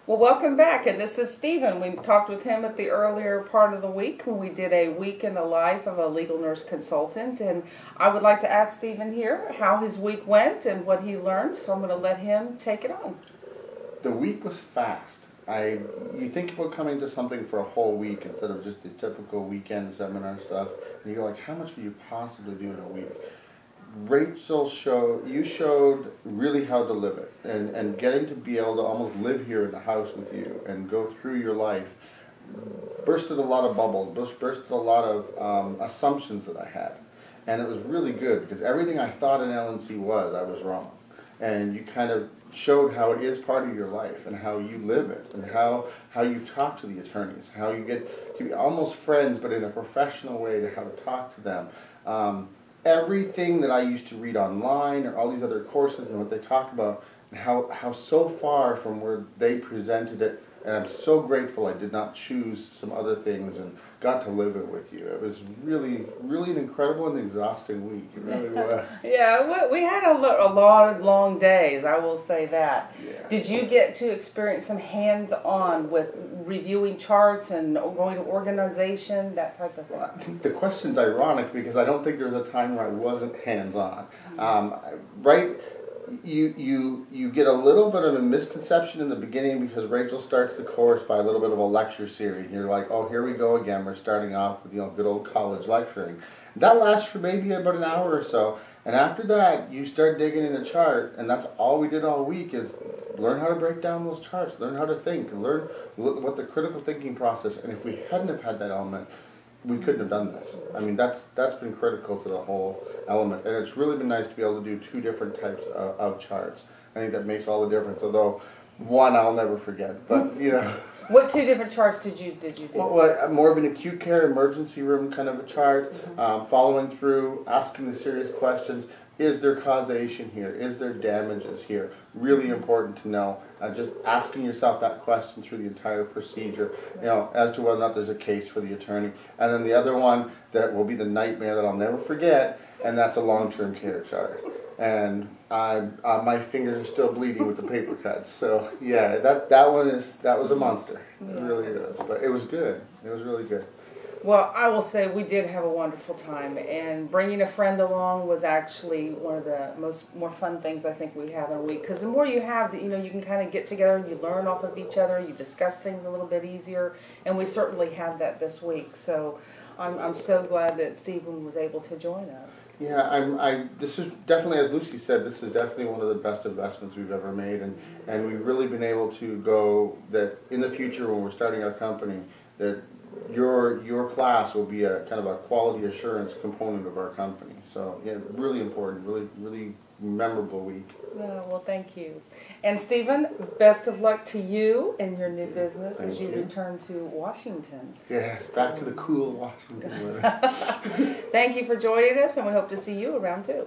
Well, welcome back, and this is Stephen. We talked with him at the earlier part of the week when we did a week in the life of a legal nurse consultant, and I would like to ask Stephen here how his week went and what he learned, so I'm going to let him take it on. The week was fast. You think about coming to something for a whole week instead of just the typical weekend seminar stuff, and you go like, how much can you possibly do in a week? Rachel showed really how to live it, and getting to be able to almost live here in the house with you and go through your life bursted a lot of bubbles, bursted a lot of assumptions that I had, and it was really good because everything I thought an LNC was, I was wrong, and you kind of showed how it is part of your life and how you live it and how you've talked to the attorneys, how you get to be almost friends but in a professional way to how to talk to them. Everything that I used to read online or all these other courses and what they talk about, and how so far from where they presented it, and I'm so grateful I did not choose some other things and got to live it with you. It was really, really an incredible and exhausting week. It really was. Yeah, we had a lot of long days, I will say that. Yeah. Did you get to experience some hands-on with reviewing charts and going to organization, that type of thing? Well, I think the question's ironic because I don't think there was a time where I wasn't hands-on. Right? You get a little bit of a misconception in the beginning because Rachel starts the course by a little bit of a lecture series. And you're like, oh, here we go again. We're starting off with good old college lecturing. That lasts for maybe about an hour or so. And after that, you start digging in a chart, and that's all we did all week is learn how to break down those charts, learn how to think, and learn what the critical thinking process. And if we hadn't have had that element, we couldn't have done this. I mean, that's been critical to the whole element, and it's really been nice to be able to do two different types of charts. I think that makes all the difference. Although one I'll never forget, but What two different charts did you do? Well, more of an acute care emergency room kind of a chart, following through, asking the serious questions. Is there causation here? Is there damages here? Really important to know. Just asking yourself that question through the entire procedure, as to whether or not there's a case for the attorney. And then the other one that will be the nightmare that I'll never forget, and that's a long-term care chart. And my fingers are still bleeding with the paper cuts. So yeah, that was a monster. It really is. But it was good. It was really good. Well, I will say we did have a wonderful time, and bringing a friend along was actually one of the more fun things I think we have in a week. Because the more you have, you can kind of get together and you learn off of each other. You discuss things a little bit easier, and we certainly had that this week. So I'm so glad that Stephen was able to join us. Yeah, this is definitely, as Lucy said, this is definitely one of the best investments we've ever made, and we've really been able to go that in the future when we're starting our company that your class will be a kind of a quality assurance component of our company. So yeah, really important, really memorable week. Well, thank you. And Stephen, best of luck to you and your new business as you return to Washington. Yes, back to the cool Washington weather. Thank you for joining us, and we hope to see you around too.